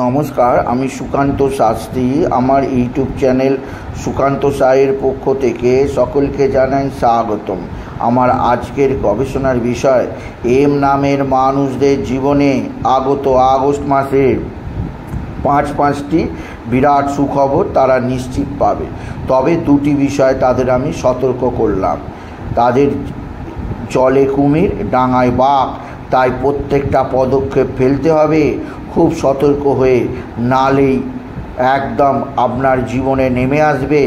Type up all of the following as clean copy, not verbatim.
নমস্কার, আমি সুকান্ত শাস্ত্রী। আমার ইউটিউব চ্যানেল সুকান্ত সায়ের পক্ষ থেকে সকলকে জানাই স্বাগতম। আমার আজকের গবেষণার বিষয় এম নামের মানুষদের জীবনে আগত আগস্ট মাসের পাঁচটি বিরাট সুখবর তারা নিশ্চিত পাবে। তবে দুটি বিষয় তাদের আমি সতর্ক করলাম। তাদের জলে কুমির, ডাঙায় বাঘ, তাই প্রত্যেকটা পদক্ষেপ ফেলতে হবে খুব সতর্ক হয়ে, নালেই একদম আপনার জীবনে নেমে আসবে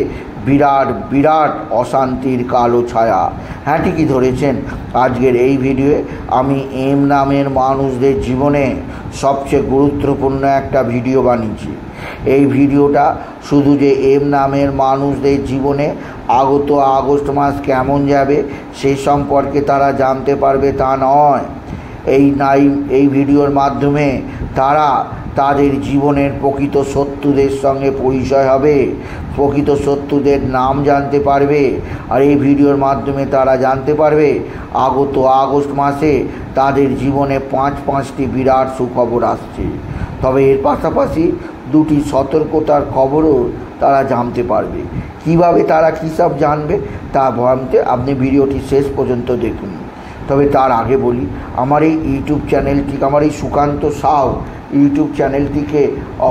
বিরাট বিরাট অশান্তির কালো ছায়া। হ্যাঁ, ঠিকই ধরেছেন। আজকের এই ভিডিওয়ে আমি এম নামের মানুষদের জীবনে সবচেয়ে গুরুত্বপূর্ণ একটা ভিডিও বানিয়েছি। এই ভিডিওটা শুধু যে এম নামের মানুষদের জীবনে আগত আগস্ট মাস কেমন যাবে সে সম্পর্কে তারা জানতে পারবে তা নয়। এই ভিডিওর মাধ্যমে তারা তাদের জীবনের প্রকৃত শত্রুদের সঙ্গে পরিচয় হবে, প্রকৃত শত্রুদের নাম জানতে পারবে। আর এই ভিডিওর মাধ্যমে তারা জানতে পারবে আগত আগস্ট মাসে তাদের জীবনে পাঁচটি বিরাট সুখবর আসছে। তবে এর পাশাপাশি দুটি সতর্কতার খবরও তারা জানতে পারবে। কিভাবে তারা কী সব জানবে তা ভাবতে আপনি ভিডিওটি শেষ পর্যন্ত দেখুন। তবে তার আগে বলি, আমার এই ইউটিউব চ্যানেলটি, আমার এই সুকান্ত সাউ ইউটিউব চ্যানেলটিকে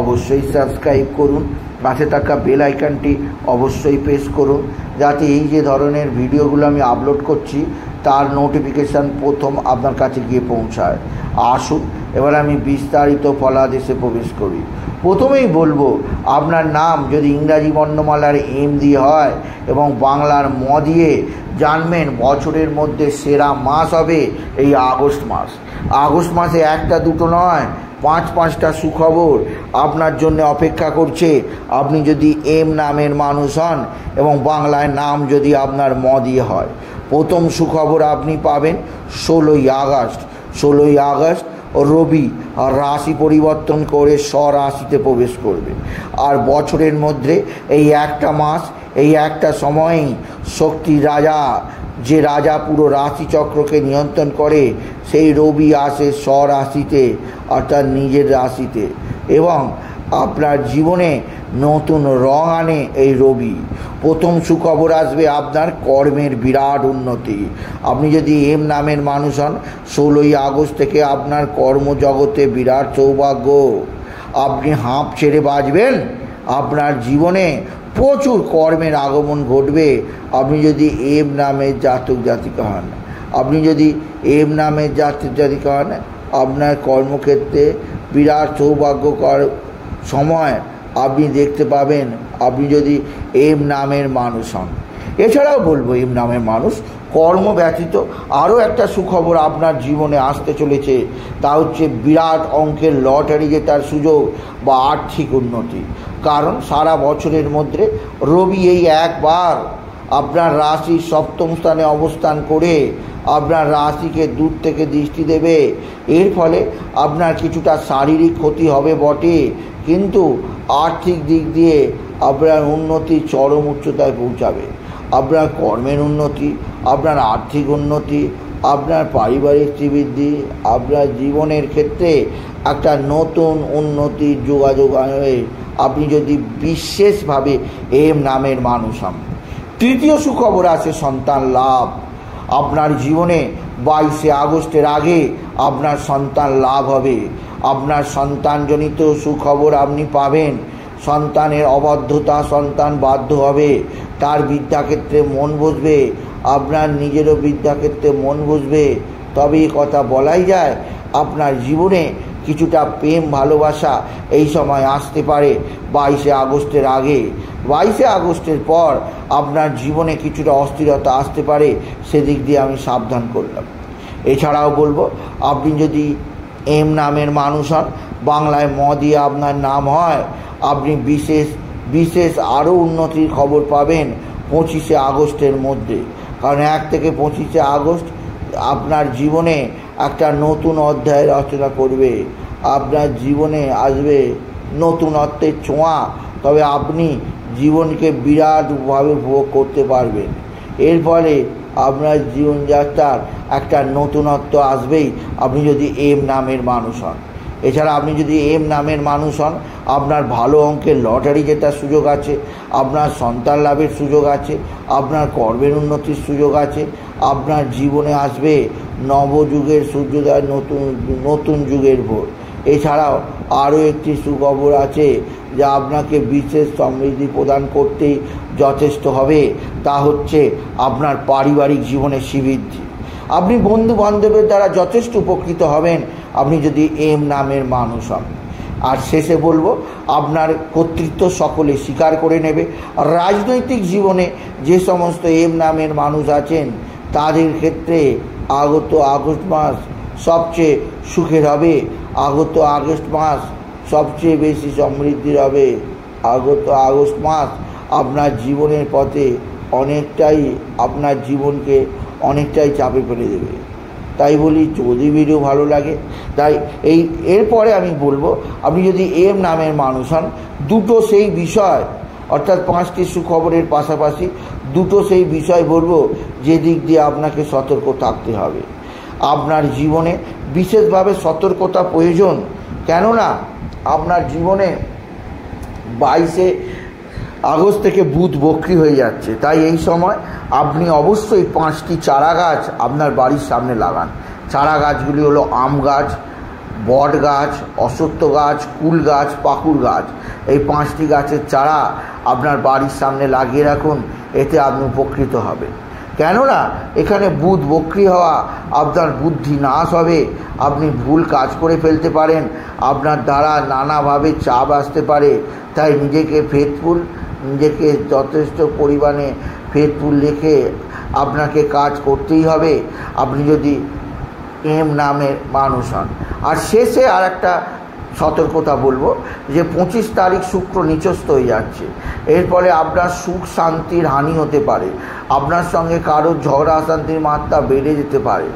অবশ্যই সাবস্ক্রাইব করুন। পাশে থাকা বেল আইকনটি অবশ্যই প্রেস করুন, যাতে এই যে ধরনের ভিডিওগুলো আমি আপলোড করছি তার নোটিফিকেশান প্রথম আপনার কাছে গিয়ে পৌঁছায়। আসুন এবার আমি বিস্তারিত ফলাদেশে প্রবেশ করি। প্রথমেই বলবো, আপনার নাম যদি ইংরাজি বর্ণমালার এম দিয়ে হয় এবং বাংলার ম দিয়ে, জানবেন বছরের মধ্যে সেরা মাস হবে এই আগস্ট মাস। আগস্ট মাসে একটা দুটো নয়, পাঁচটা সুখবর আপনার জন্য অপেক্ষা করছে। আপনি যদি এম নামের মানুষ হন এবং বাংলায় নাম যদি আপনার ম দিয়ে হয়। প্রথম সুখবর আপনি পাবেন 16ই আগস্ট রবি আর রাশি পরিবর্তন করে স্বরাশিতে প্রবেশ করবে। আর বছরের মধ্যে এই একটা মাস, এই একটা সময়েই শক্তি রাজা, যে রাজা পুরো রাশিচক্রকে নিয়ন্ত্রণ করে, সেই রবি আসে স্বরাশিতে অর্থাৎ নিজের রাশিতে, এবং আপনার জীবনে নতুন রং আনে এই রবি। প্রথম সুখবর আসবে আপনার কর্মের বিরাট উন্নতি। আপনি যদি এম নামের মানুষ হন, 16ই আগস্ট থেকে আপনার কর্মজগতে বিরাট সৌভাগ্য। আপনি হাঁপ ছেড়ে বাঁচবেন, আপনার জীবনে প্রচুর কর্মের আগমন ঘটবে। আপনি যদি এম নামের জাতক জাতিকা হন, আপনার কর্মক্ষেত্রে বিরাট সৌভাগ্যকর সময় আপনি দেখতে পাবেন, আপনি যদি এম নামের মানুষ হন। এছাড়াও বলবো, এম নামের মানুষ কর্ম ব্যতীত আরও একটা সুখবর আপনার জীবনে আসতে চলেছে। তা হচ্ছে বিরাট অঙ্কের লটারি জেতার সুযোগ বা আর্থিক উন্নতি। কারণ সারা বছরের মধ্যে রবি এই একবার আপনার রাশির সপ্তম স্থানে অবস্থান করে আপনার রাশিকে দূর থেকে দৃষ্টি দেবে। এর ফলে আপনার কিছুটা শারীরিক ক্ষতি হবে বটে, কিন্তু আর্থিক দিক দিয়ে আপনার উন্নতি চরম উচ্চতায় পৌঁছাবে। আপনার কর্মের উন্নতি, আপনার আর্থিক উন্নতি, আপনার পারিবারিক শ্রীবৃদ্ধি, আপনার জীবনের ক্ষেত্রে একটা নতুন উন্নতির যোগাযোগ আনবে আপনি যদি বিশেষভাবে এম নামের মানুষ হন। তৃতীয় সুখবর আছে সন্তান লাভ। আপনার জীবনে 22শে আগস্টের আগে আপনার সন্তান লাভ হবে। আপনার সন্তানজনিত সুখবর আপনি পাবেন। সন্তানের অবাধ্যতা, সন্তান বাধ্য হবে, তার বিদ্যাক্ষেত্রে মন বসবে, আপনার নিজেরও বিদ্যাক্ষেত্রে মন বসবে। তবে এই কথা বলাই যায়, আপনার জীবনে কিছুটা প্রেম ভালোবাসা এই সময় আসতে পারে 22শে আগস্টের আগে। 22শে আগস্টের পর আপনার জীবনে কিছুটা অস্থিরতা আসতে পারে, সেদিক দিয়ে আমি সাবধান করলাম। এছাড়াও বলবো, আপনি যদি এম নামের মানুষ হন, বাংলায় ম দিয়ে আপনার নাম হয়, আপনি বিশেষ আরও উন্নতির খবর পাবেন 25শে আগস্টের মধ্যে। কারণ 1 থেকে 25শে আগস্ট আপনার জীবনে একটা নতুন অধ্যায় রচনা করবে। আপনার জীবনে আসবে নতুনত্বের ছোঁয়া। তবে আপনি জীবনকে বিরাটভাবে উপভোগ করতে পারবেন। এর ফলে আপনার জীবনযাত্রার একটা নতুনত্ব আসবেই আপনি যদি এম নামের মানুষ হন। এছাড়া আপনি যদি এম নামের মানুষ হন, আপনার ভালো অঙ্কের লটারি জেতার সুযোগ আছে, আপনার সন্তান লাভের সুযোগ আছে, আপনার কর্মের উন্নতির সুযোগ আছে, আপনার জীবনে আসবে নবযুগের সূর্যোদয়, নতুন যুগের ভোর। এছাড়াও আরও একটি সুখবর আছে যা আপনাকে বিশেষ সমৃদ্ধি প্রদান করতেই যথেষ্ট হবে, তা হচ্ছে আপনার পারিবারিক জীবনে শ্রীবৃদ্ধি। আপনি বন্ধু বান্ধবের দ্বারা যথেষ্ট উপকৃত হবেন আপনি যদি এম নামের মানুষ হন। আর শেষে বলবো, আপনার কর্তৃত্ব সকলে স্বীকার করে নেবে। রাজনৈতিক জীবনে যে সমস্ত এম নামের মানুষ আছেন তাদের ক্ষেত্রে আগত আগস্ট মাস সবচেয়ে সুখের হবে, আগত আগস্ট মাস সবচেয়ে বেশি সমৃদ্ধির হবে। আগত আগস্ট মাস আপনার জীবনের পথে আপনার জীবনকে অনেকটাই চাপে ফেলে দেবে। তাই বলি, যদি ভিডিও ভালো লাগে, তাই এরপরে আমি বলবো, আপনি যদি এম নামের মানুষ হন, দুটো সেই বিষয়, অর্থাৎ 5টি সুখবরের পাশাপাশি দুটো সেই বিষয় বলবো যে দিক দিয়ে আপনাকে সতর্ক থাকতে হবে। আপনার জীবনে বিশেষভাবে সতর্কতা প্রয়োজন, কেননা আপনার জীবনে 22শে আগস্ট থেকে বুধ বক্রী হয়ে যাচ্ছে। তাই এই সময় আপনি অবশ্যই 5টি চারা গাছ আপনার বাড়ির সামনে লাগান। চারা গাছগুলি হলো আম গাছ, বট গাছ, অশ্বত্থ গাছ, কুল গাছ, পাকুড় গাছ। এই 5টি গাছের চারা আপনার বাড়ির সামনে লাগিয়ে রাখুন, এতে আপনি উপকৃত হবেন। কেননা এখানে বুধ বক্রী হওয়া, আপনার বুদ্ধি নাশ হবে, আপনি ভুল কাজ করে ফেলতে পারেন, আপনার দ্বারা নানাভাবে চাপ আসতে পারে। তাই নিজেকে যথেষ্ট পরিমাণে ফেথফুল রেখে আপনাকে কাজ করতেই হবে আপনি যদি এম নামের মানুষ হন। আর শেষে আর একটা সতর্কতা বলবো যে 25 তারিখ শুক্র নিচস্থ হয়ে যাচ্ছে। এর ফলে আপনার সুখ শান্তির হানি হতে পারে, আপনার সঙ্গে কারোর ঝগড়া অশান্তির মাত্রা বেড়ে যেতে পারে।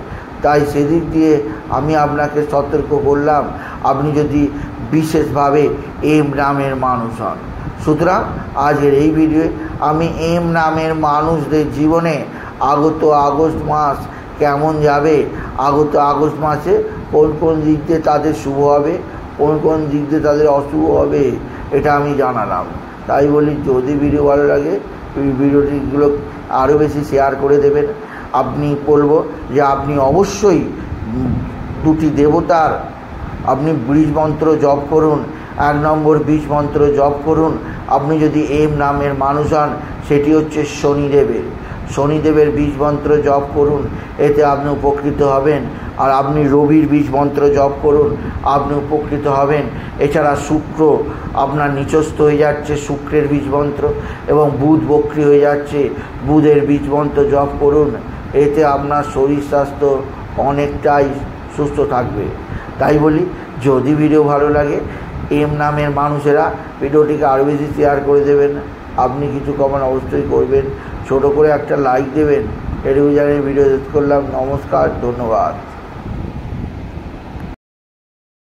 তাই সেদিক দিয়ে আমি আপনাকে সতর্ক করলাম, আপনি যদি বিশেষভাবে এম নামের মানুষ হন। সুতরাং আজকের এই ভিডিওয়ে আমি এম নামের মানুষদের জীবনে আগত আগস্ট মাস কেমন যাবে, আগত আগস্ট মাসে কোন কোন দিক দিয়ে তাদের শুভ হবে, কোন কোন দিক দিয়ে তাদের অশুভ হবে, এটা আমি জানালাম। তাই বলি, যদি ভিডিও ভালো লাগে ভিডিওটিগুলো আরও বেশি শেয়ার করে দেবেন। আপনি বলবো যে আপনি অবশ্যই 2টি দেবতার আপনি বীজ মন্ত্র জপ করুন। 1 নম্বর বীজ মন্ত্র জপ করুন আপনি যদি এম নামের মানুষ হন, সেটি হচ্ছে শনিদেবের বীজ মন্ত্র জপ করুন, এতে আপনি উপকৃত হবেন। আর আপনি রবির বীজ মন্ত্র জপ করুন, আপনি উপকৃত হবেন। এছাড়া শুক্র আপনার নিচস্থ হয়ে যাচ্ছে, শুক্রের বীজ মন্ত্র, এবং বুধ বক্রী হয়ে যাচ্ছে, বুধের বীজ মন্ত্র জপ করুন, এতে আপনার শরীর স্বাস্থ্য অনেকটাই সুস্থ থাকবে। তাই বলি, যদি ভিডিও ভালো লাগে এম নামের মানুষেরা ভিডিওটিকে আরও বেশি শেয়ার করে দেবেন। আপনি কিছু কমেন্ট অবশ্যই করবেন, ছোট করে একটা লাইক দেবেন। এটুকু জানিয়ে ভিডিও শেষ করলাম। নমস্কার, ধন্যবাদ।